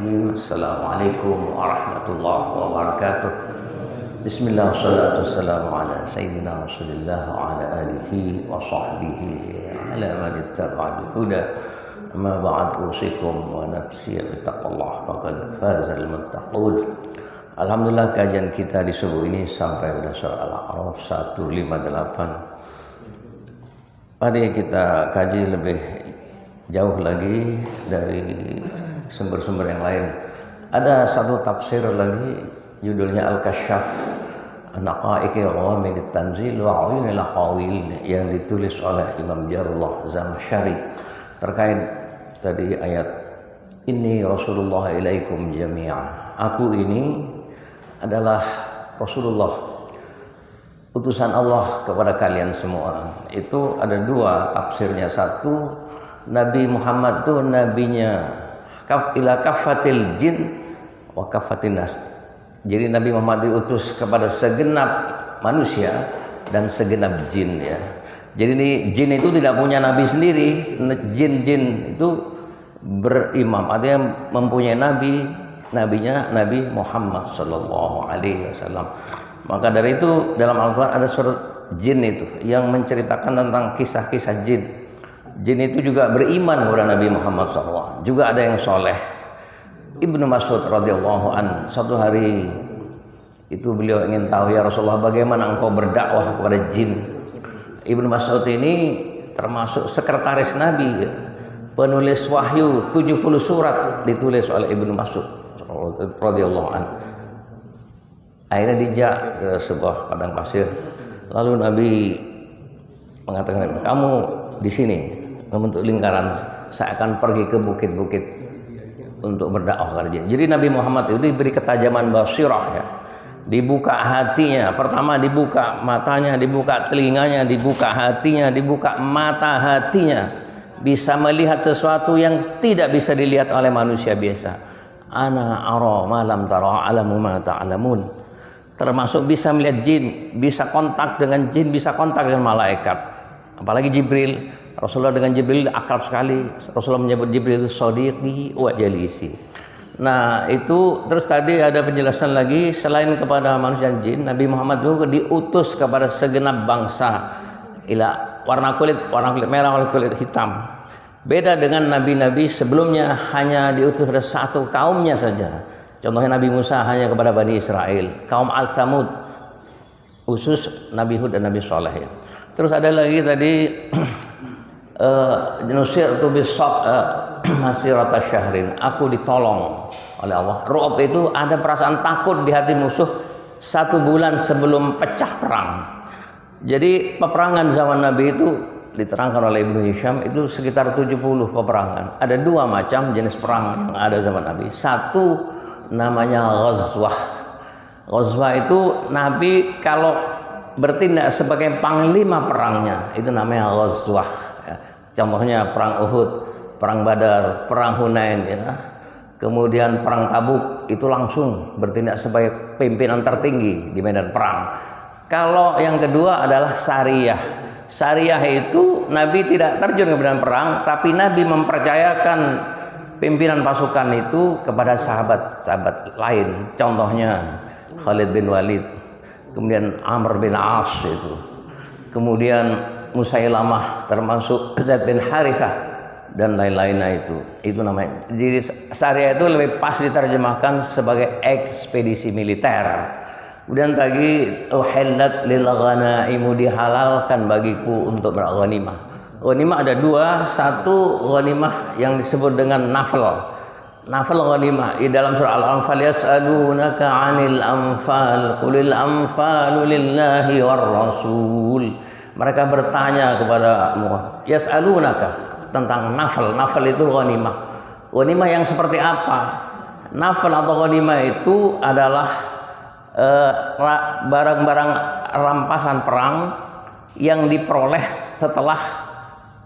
Bismillahirrahmanirrahim. Assalamualaikum warahmatullahi wabarakatuh. Bismillah, salatu wassalamu ala sayyidina Rasulillah wa ala alihi wa sahbihi ala man ittaba'al huda. Amma ba'd, usikum wa nafsi bittaqwallah faqad fazal muttaqun. Alhamdulillah, kajian kita di subuh ini sampai pada surah Al-A'raf 158. Mari kita kaji lebih jauh lagi dari sumber-sumber yang lain. Ada satu tafsir lagi, judulnya Al-Kasyaf An-Naqa'iqi Ghawamid Tanzil wa Uyunil Aqawil, yang ditulis oleh Imam Jarullah Zamakhsyari terkait tadi ayat Inni Rasulullah ilaikum jami'a. Aku ini adalah Rasulullah, utusan Allah kepada kalian semua. Itu ada dua tafsirnya. Satu, Nabi Muhammad itu nabinya ila kafatil jin wa kafatin nas. Jadi Nabi Muhammad diutus kepada segenap manusia dan segenap jin, ya. Jadi ini jin itu tidak punya nabi sendiri. Jin-jin itu berimam, artinya mempunyai nabi. Nabinya Nabi Muhammad sallallahu alaihi wasallam. Maka dari itu dalam Al-Quran ada surat jin itu yang menceritakan tentang kisah-kisah jin. Jin itu juga beriman kepada Nabi Muhammad SAW. Juga ada yang soleh. Ibnu Mas'ud radhiyallahu an, satu hari itu beliau ingin tahu, ya Rasulullah, bagaimana engkau berdakwah kepada jin? Ibnu Mas'ud ini termasuk sekretaris Nabi, ya. Penulis wahyu 70 surat ditulis oleh Ibnu Mas'ud radhiyallahu an. Akhirnya dijak ke sebuah padang pasir. Lalu Nabi mengatakan, kamu di sini membentuk lingkaran, saya akan pergi ke bukit-bukit untuk berdakwah kepada jin. Jadi Nabi Muhammad itu diberi ketajaman basirah, ya. Dibuka hatinya, pertama dibuka matanya, dibuka telinganya, dibuka hatinya, dibuka mata hatinya, bisa melihat sesuatu yang tidak bisa dilihat oleh manusia biasa. Ana ara ma lam tara alamu ma ta'lamun. Termasuk bisa melihat jin, bisa kontak dengan jin, bisa kontak dengan malaikat. Apalagi Jibril. Rasulullah dengan Jibril akrab sekali. Rasulullah menyebut Jibril itu sadiqi wa jalisi. Nah, itu terus tadi ada penjelasan lagi, selain kepada manusia dan jin, Nabi Muhammad juga diutus kepada segenap bangsa. Warna kulit merah, warna kulit hitam. Beda dengan nabi-nabi sebelumnya, hanya diutus pada satu kaumnya saja. Contohnya Nabi Musa hanya kepada Bani Israel, kaum Al-Thamud, khusus Nabi Hud dan Nabi Saleh, ya. Terus ada lagi tadi nusirtu bisab masirata syahrin, aku ditolong oleh Allah. Ru'ub itu ada perasaan takut di hati musuh 1 bulan sebelum pecah perang. Jadi peperangan zaman Nabi itu diterangkan oleh Ibnu Hisham itu sekitar 70 peperangan. Ada 2 macam jenis perang yang ada zaman Nabi. Satu namanya ghazwah. Ghazwah itu Nabi kalau bertindak sebagai panglima perangnya, itu namanya ghazwah, ya. Contohnya perang Uhud, perang Badar, perang Hunain, ya. Kemudian perang Tabuk, itu langsung bertindak sebagai pimpinan tertinggi di medan perang. Kalau yang kedua adalah sariyah. Sariyah itu Nabi tidak terjun ke medan perang, tapi Nabi mempercayakan pimpinan pasukan itu kepada sahabat-sahabat lain. Contohnya Khalid bin Walid, kemudian Amr bin As itu, kemudian Musailamah, termasuk Zaid bin Harithah dan lain-lainnya itu namanya. Jadi syariah itu lebih pas diterjemahkan sebagai ekspedisi militer. Kemudian tadi uhillat lil ghanaimu, dihalalkan bagiku untuk berghanimah. Ghanimah ada 2, satu ghanimah yang disebut dengan nafl. Nafal ghanimah di dalam surah Al-Anfal, yas'alunaka 'anil anfal qulil anfalu lillahi war rasul. Mereka bertanya kepada Muhammad, yas'alunaka, tentang nafal. Nafal itu ghanimah. Ghanimah yang seperti apa? Nafal atau ghanimah itu adalah barang-barang rampasan perang yang diperoleh setelah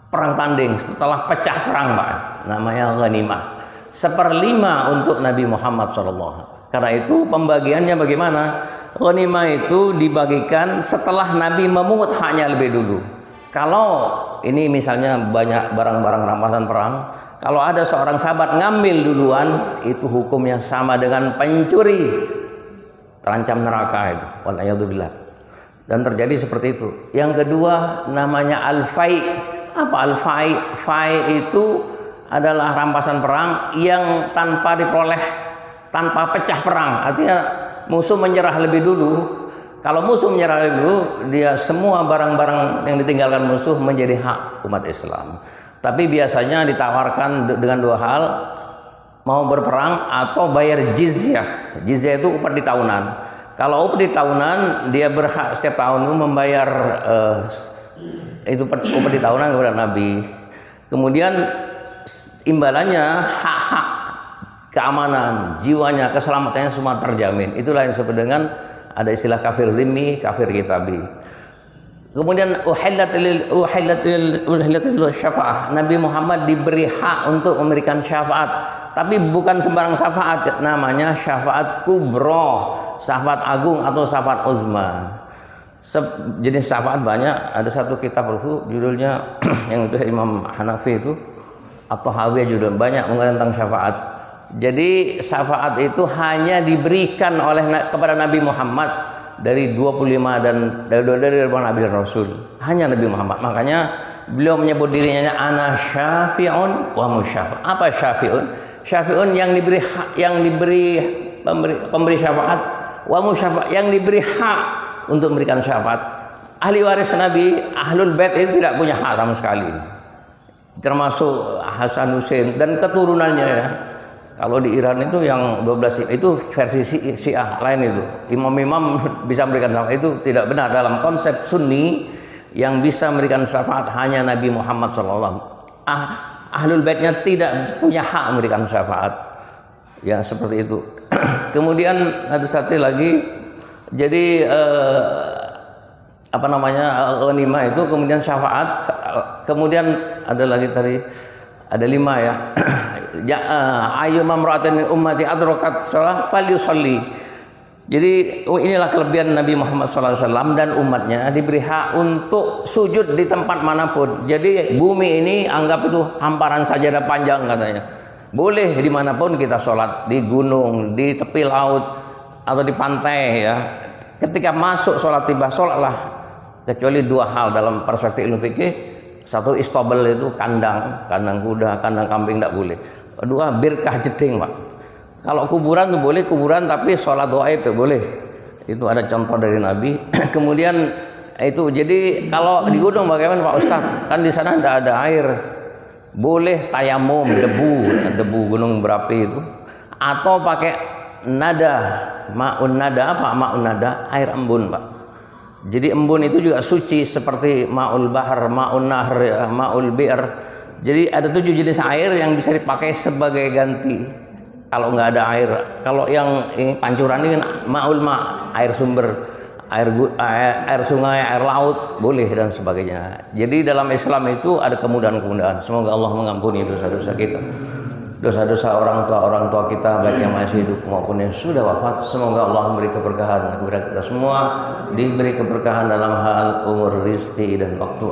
perang tanding, setelah pecah perang, Pak. Namanya ghanimah. 1/5 untuk Nabi Muhammad SAW. Karena itu pembagiannya bagaimana? Ghanimah itu dibagikan setelah Nabi memungut haknya lebih dulu. Kalau ini misalnya banyak barang-barang rampasan perang, kalau ada seorang sahabat ngambil duluan, itu hukumnya sama dengan pencuri, terancam neraka itu. Waliyadzubillah. Dan terjadi seperti itu. Yang kedua namanya al-fai. Apa al-fai? Fai itu adalah rampasan perang yang tanpa diperoleh, tanpa pecah perang. Artinya musuh menyerah lebih dulu. Kalau musuh menyerah lebih dulu, dia semua barang-barang yang ditinggalkan musuh menjadi hak umat Islam. Tapi biasanya ditawarkan dengan dua hal, mau berperang atau bayar jizyah. Jizyah itu upeti tahunan. Kalau upeti tahunan, dia berhak setiap tahun itu membayar itu upeti tahunan kepada Nabi. Kemudian imbalannya hak-hak keamanan, jiwanya, keselamatannya semua terjamin. Itulah yang disebut dengan ada istilah kafir dhimmi, kafir kitabi. Kemudian uhillatil syafaah. Nabi Muhammad diberi hak untuk memberikan syafaat, tapi bukan sembarang syafaat, namanya syafaat kubro, syafaat agung atau syafaat uzma. Jenis syafaat banyak. Ada satu kitab buku judulnya yang itu Imam Hanafi itu atau Hawiyah judul banyak mengenai tentang syafaat. Jadi syafaat itu hanya diberikan kepada Nabi Muhammad dari 25 dan dari Nabi dan Rasul, hanya Nabi Muhammad. Makanya beliau menyebut dirinya ana syafi'un wa musyafa'. Apa syafi'un? Syafi'un yang diberi pemberi syafaat, wa musyafa' yang diberi hak untuk memberikan syafaat. Ahli waris Nabi, ahlul bait itu tidak punya hak sama sekali, termasuk Hasan Husain dan keturunannya ya. Kalau di Iran itu yang 12 itu versi Syiah lain itu. Imam-imam bisa memberikan syafaat, itu tidak benar. Dalam konsep Sunni yang bisa memberikan syafaat hanya Nabi Muhammad SAW. Ahlul baitnya tidak punya hak memberikan syafaat. Ya seperti itu. Kemudian ada satu lagi. Jadi ghanimah itu kemudian syafaat. Kemudian ada lagi tadi ada 5 ya. Ayyuma imra'atin min ummati adrakat shalah falyusalli. Jadi inilah kelebihan Nabi Muhammad SAW dan umatnya, diberi hak untuk sujud di tempat manapun. Jadi bumi ini anggap itu hamparan sajadah panjang katanya. Boleh dimanapun kita sholat, di gunung, di tepi laut atau di pantai ya. Ketika masuk sholat tiba sholatlah, kecuali 2 hal dalam perspektif ilmu fikih. Satu istobel itu kandang kuda, kandang kambing tidak boleh. Kedua birkah jeding Pak. Kalau kuburan itu boleh kuburan, tapi sholat doa itu boleh. Itu ada contoh dari Nabi. Kemudian itu jadi kalau di gunung bagaimana Pak Ustaz? Kan di sana tidak ada air. Boleh tayamum debu gunung berapi itu, atau pakai nada, ma'un nada. Apa ma'un nada? Air embun Pak. Jadi embun itu juga suci seperti ma'ul bahar, ma'un nahr, ma'ul bi'r. Jadi ada 7 jenis air yang bisa dipakai sebagai ganti kalau nggak ada air. Kalau yang ini pancuran ini ma'ul air sumber, air sungai, air laut boleh dan sebagainya. Jadi dalam Islam itu ada kemudahan-kemudahan. Semoga Allah mengampuni dosa-dosa kita, dosa-dosa orang tua kita, baik yang masih hidup maupun yang sudah wafat. Semoga Allah memberi keberkahan kepada kita semua, diberi keberkahan dalam hal umur, rizki dan waktu.